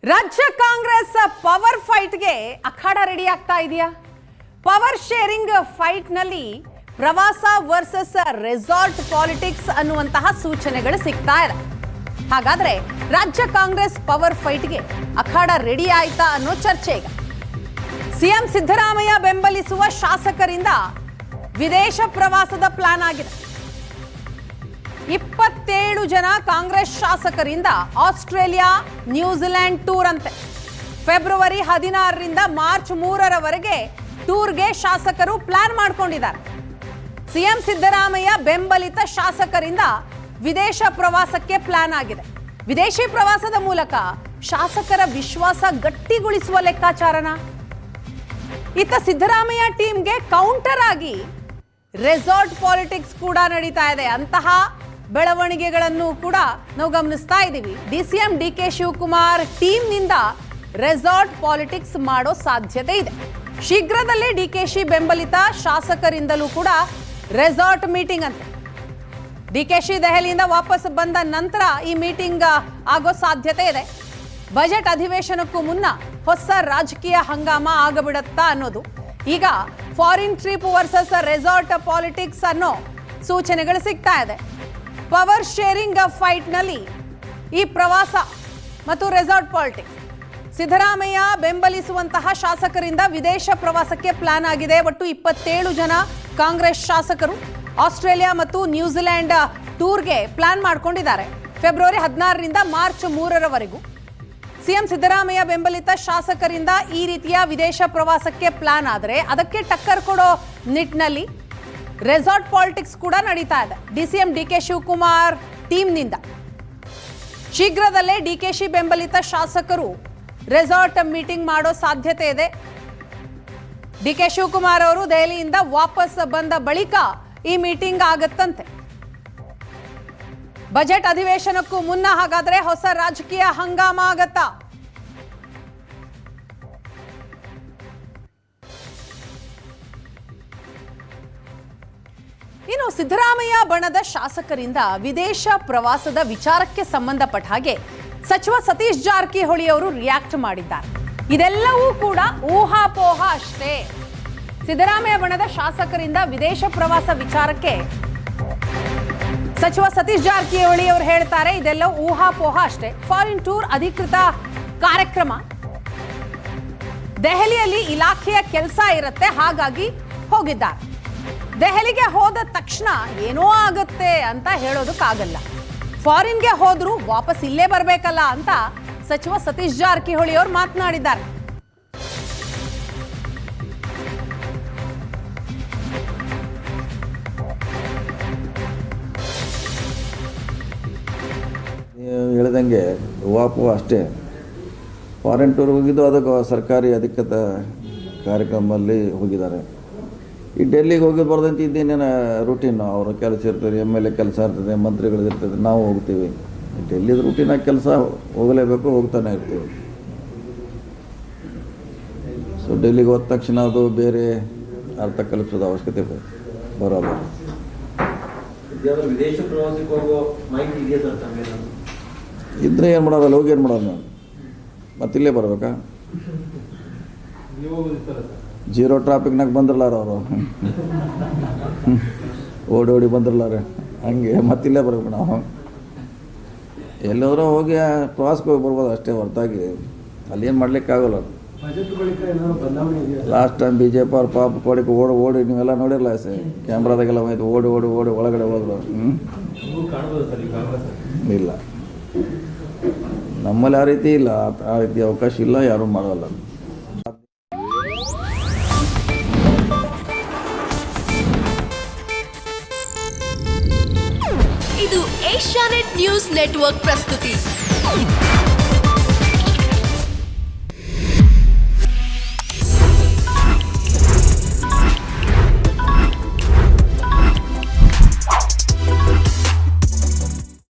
ರಾಜ್ಯ ಕಾಂಗ್ರೆಸ್ ಪವರ್ ಫೈಟ್ಗೆ ಅಖಾಡ ರೆಡಿ ಆಗ್ತಾ ಇದೆಯಾ? ಪವರ್ ಶೇರಿಂಗ್ ಫೈಟ್ ನಲ್ಲಿ ಪ್ರವಾಸ ವರ್ಸಸ್ ರೆಸಾರ್ಟ್ ಪಾಲಿಟಿಕ್ಸ್ ಅನ್ನುವಂತಹ ಸೂಚನೆಗಳು ಸಿಗ್ತಾ ಇದೆ. ಹಾಗಾದ್ರೆ ರಾಜ್ಯ ಕಾಂಗ್ರೆಸ್ ಪವರ್ ಫೈಟ್ಗೆ ಅಖಾಡ ರೆಡಿ ಆಯ್ತಾ ಅನ್ನೋ ಚರ್ಚೆ ಈಗ. ಸಿಎಂ ಸಿದ್ದರಾಮಯ್ಯ ಬೆಂಬಲಿಸುವ ಶಾಸಕರಿಂದ ವಿದೇಶ ಪ್ರವಾಸದ ಪ್ಲಾನ್ ಆಗಿದೆ. 27 ಜನ ಕಾಂಗ್ರೆಸ್ ಶಾಸಕರಿಂದ ಆಸ್ಟ್ರೇಲಿಯಾ, ನ್ಯೂಜಿಲೆಂಡ್ ಟೂರ್ ಅಂತೆ. ಫೆಬ್ರವರಿ 16ರಿಂದ ಮಾರ್ಚ್ 3ರವರೆಗೆ ಟೂರ್ಗೆ ಶಾಸಕರು ಪ್ಲಾನ್ ಮಾಡ್ಕೊಂಡಿದ್ದಾರೆ. ಸಿಎಂ ಸಿದ್ದರಾಮಯ್ಯ ಬೆಂಬಲಿತ ಶಾಸಕರಿಂದ ವಿದೇಶ ಪ್ರವಾಸಕ್ಕೆ ಪ್ಲಾನ್ ಆಗಿದೆ. ವಿದೇಶಿ ಪ್ರವಾಸದ ಮೂಲಕ ಶಾಸಕರ ವಿಶ್ವಾಸ ಗಟ್ಟಿಗೊಳಿಸುವ ಲೆಕ್ಕಾಚಾರನ. ಇತ್ತ ಸಿದ್ದರಾಮಯ್ಯ ಟೀಮ್ಗೆ ಕೌಂಟರ್ ಆಗಿ ರೆಸಾರ್ಟ್ ಪಾಲಿಟಿಕ್ಸ್ ಕೂಡ ನಡೀತಾ ಇದೆ. ಅಂತಹ ಬೆಳವಣಿಗೆಗಳನ್ನು ಕೂಡ ನಾವು ಗಮನಿಸ್ತಾ ಇದ್ದೀವಿ. ಡಿಸಿಎಂ ಡಿಕೆ ಶಿವಕುಮಾರ್ ಟೀಮ್ನಿಂದ ರೆಸಾರ್ಟ್ ಪಾಲಿಟಿಕ್ಸ್ ಮಾಡೋ ಸಾಧ್ಯತೆ ಇದೆ. ಶೀಘ್ರದಲ್ಲೇ ಡಿಕೆಶಿ ಬೆಂಬಲಿತ ಶಾಸಕರಿಂದಲೂ ಕೂಡ ರೆಸಾರ್ಟ್ ಮೀಟಿಂಗ್ ಅಂತೆ. ಡಿಕೆಶಿ ದೆಹಲಿಯಿಂದ ವಾಪಸ್ ಬಂದ ನಂತರ ಈ ಮೀಟಿಂಗ್ ಆಗೋ ಸಾಧ್ಯತೆ ಇದೆ. ಬಜೆಟ್ ಅಧಿವೇಶನಕ್ಕೂ ಮುನ್ನ ಹೊಸ ರಾಜಕೀಯ ಹಂಗಾಮ ಆಗಬಿಡುತ್ತಾ ಅನ್ನೋದು ಈಗ foreign trip versus resort politics ಅನ್ನೋ ಸೂಚನೆಗಳು ಸಿಗ್ತಾ ಇದೆ. ಪವರ್ ಶೇರಿಂಗ್ ಫೈಟ್ ನಲ್ಲಿ ಈ ಪ್ರವಾಸ ಮತ್ತು ರೆಸಾರ್ಟ್ ಪಾಲಿಟಿಕ್ಸ್. ಸಿದ್ದರಾಮಯ್ಯ ಬೆಂಬಲಿಸುವಂತಹ ಶಾಸಕರಿಂದ ವಿದೇಶ ಪ್ರವಾಸಕ್ಕೆ ಪ್ಲಾನ್ ಆಗಿದೆ. ಒಟ್ಟು 27 ಜನ ಕಾಂಗ್ರೆಸ್ ಶಾಸಕರು ಆಸ್ಟ್ರೇಲಿಯಾ ಮತ್ತು ನ್ಯೂಜಿಲೆಂಡ್ ಟೂರ್ಗೆ ಪ್ಲಾನ್ ಮಾಡ್ಕೊಂಡಿದ್ದಾರೆ. ಫೆಬ್ರವರಿ 16ರಿಂದ ಮಾರ್ಚ್ 3ರವರೆಗೂ ಸಿಎಂ ಸಿದ್ದರಾಮಯ್ಯ ಬೆಂಬಲಿತ ಶಾಸಕರಿಂದ ಈ ರೀತಿಯ ವಿದೇಶ ಪ್ರವಾಸಕ್ಕೆ ಪ್ಲಾನ್ ಆದರೆ ಅದಕ್ಕೆ ಟಕ್ಕರ್ ಕೊಡೋ ನಿಟ್ಟಿನಲ್ಲಿ ರೆಸಾರ್ಟ್ ಪಾಲಿಟಿಕ್ಸ್ ಕೂಡ ನಡೀತಾ ಇದೆ. ಡಿಸಿಎಂ ಡಿಕೆ ಶಿವಕುಮಾರ್ ಟೀಮ್ನಿಂದ ಶೀಘ್ರದಲ್ಲೇ ಡಿಕೆಶಿ ಬೆಂಬಲಿತ ಶಾಸಕರು ರೆಸಾರ್ಟ್ ಮೀಟಿಂಗ್ ಮಾಡೋ ಸಾಧ್ಯತೆ ಇದೆ. ಡಿಕೆ ಶಿವಕುಮಾರ್ ಅವರು ದೆಹಲಿಯಿಂದ ವಾಪಸ್ ಬಂದ ಬಳಿಕ ಈ ಮೀಟಿಂಗ್ ಆಗತ್ತಂತೆ. ಬಜೆಟ್ ಅಧಿವೇಶನಕ್ಕೂ ಮುನ್ನ ಹಾಗಾದ್ರೆ ಹೊಸ ರಾಜಕೀಯ ಹಂಗಾಮ ಆಗತ್ತಾ? ಇನ್ನು ಸಿದ್ದರಾಮಯ್ಯ ಬಣದ ಶಾಸಕರಿಂದ ವಿದೇಶ ಪ್ರವಾಸದ ವಿಚಾರಕ್ಕೆ ಸಂಬಂಧಪಟ್ಟ ಹಾಗೆ ಸಚಿವ ಸತೀಶ್ ಜಾರಕಿಹೊಳಿ ಅವರು ರಿಯಾಕ್ಟ್ ಮಾಡಿದ್ದಾರೆ. ಇದೆಲ್ಲವೂ ಕೂಡ ಊಹಾಪೋಹ ಅಷ್ಟೇ. ಸಿದ್ದರಾಮಯ್ಯ ಬಣದ ಶಾಸಕರಿಂದ ವಿದೇಶ ಪ್ರವಾಸ ವಿಚಾರಕ್ಕೆ ಸಚಿವ ಸತೀಶ್ ಜಾರಕಿಹೊಳಿ ಅವರು ಹೇಳ್ತಾರೆ, ಇದೆಲ್ಲ ಊಹಾಪೋಹ ಅಷ್ಟೇ. ಫಾರಿನ್ ಟೂರ್ ಅಧಿಕೃತ ಕಾರ್ಯಕ್ರಮ, ದೆಹಲಿಯಲ್ಲಿ ಇಲಾಖೆಯ ಕೆಲಸ ಇರುತ್ತೆ, ಹಾಗಾಗಿ ಹೋಗಿದ್ದಾರೆ. ದೆಹಲಿಗೆ ಹೋದ ತಕ್ಷಣ ಏನೋ ಆಗುತ್ತೆ ಅಂತ ಹೇಳೋದಕ್ಕಾಗಲ್ಲ. ಫಾರಿನ್ಗೆ ಹೋದ್ರೂ ವಾಪಸ್ ಇಲ್ಲೇ ಬರಬೇಕಲ್ಲ ಅಂತ ಸಚಿವ ಸತೀಶ್ ಜಾರಕಿಹೊಳಿ ಅವರು ಮಾತನಾಡಿದ್ದಾರೆ. ಹೇಳಿದಂಗೆ ವಾಪು ಅಷ್ಟೇ. ಫಾರಿನ್ ಟೂರ್ ಹೋಗಿದ್ದು ಅದಕ್ಕೆ ಸರ್ಕಾರಿ ಅಧಿಕೃತ ಕಾರ್ಯಕ್ರಮದಲ್ಲಿ ಹೋಗಿದ್ದಾರೆ. ಈ ಡೆಲ್ಲಿಗೆ ಹೋಗಿ ಬರೋದಂತ ಇದ್ದೇನೇನು ರೂಟೀನು. ಅವರ ಕೆಲಸ ಇರ್ತದೆ, MLA ಕೆಲಸ ಇರ್ತದೆ, ಮಂತ್ರಿಗಳದ್ದು ಇರ್ತದೆ, ನಾವು ಹೋಗ್ತೀವಿ. ಡೆಲ್ಲಿದ ರೂಟೀನಾಗಿ ಕೆಲಸ ಹೋಗಲೇಬೇಕು, ಹೋಗ್ತಾನೆ ಇರ್ತೀವಿ. ಸೊ ಡೆಲ್ಲಿಗೆ ಹೋದ ತಕ್ಷಣ ಅದು ಬೇರೆ ಅರ್ಥ ಕಲಿಸೋದು ಅವಶ್ಯಕತೆ ಬರೋದು. ವಿದೇಶ ಪ್ರವಾಸಕ್ಕೆ ಹೋಗೋ ಮಾಹಿತಿ ಇದೆಯಾ ಸರ್? ಇದ್ರೆ ಏನು ಮಾಡೋದಲ್ಲ, ಹೋಗಿ ಏನು ಮಾಡೋದು ನಾವು? ಮತ್ತಿಲ್ಲೇ ಬರಬೇಕಾ? ಜೀರೋ ಟ್ರಾಫಿಕ್ನಾಗ ಬಂದ್ರಲ್ಲಾರ ಅವರು, ಓಡಿ ಬಂದ್ರಲ್ಲಾರ, ಹಂಗೆ ಮತ್ತಿಲ್ಲೇ ಬರ್ಬೇಕು ನಾವು. ಎಲ್ಲಾದ್ರೂ ಹೋಗಿ ಪ್ರವಾಸಕ್ಕೆ ಹೋಗಿ ಬರ್ಬೋದು ಅಷ್ಟೇ, ಹೊರತಾಗಿ ಅಲ್ಲೇನು ಮಾಡ್ಲಿಕ್ಕಾಗಲ್ಲ. ಲಾಸ್ಟ್ ಟೈಮ್ BJP ಅವ್ರ ಪಾಪ ಕೋಡಿಗೆ ಓಡಿ ನೀವೆಲ್ಲ ನೋಡಿರಲ್ಲ ಕ್ಯಾಮ್ರಾದಾಗೆಲ್ಲ ಹೋಯ್ತು, ಓಡಿ ಒಳಗಡೆ ಹೋದ್ರು. ಇಲ್ಲ, ನಮ್ಮಲ್ಲಿ ಆ ರೀತಿ ಇಲ್ಲ, ಆ ರೀತಿ ಅವಕಾಶ ಇಲ್ಲ, ಯಾರೂ ಮಾಡೋಲ್ಲ. ಇದು ಏಷ್ಯಾನೆಟ್ ನ್ಯೂಸ್ ನೆಟ್ವರ್ಕ್ ಪ್ರಸ್ತುತಿ.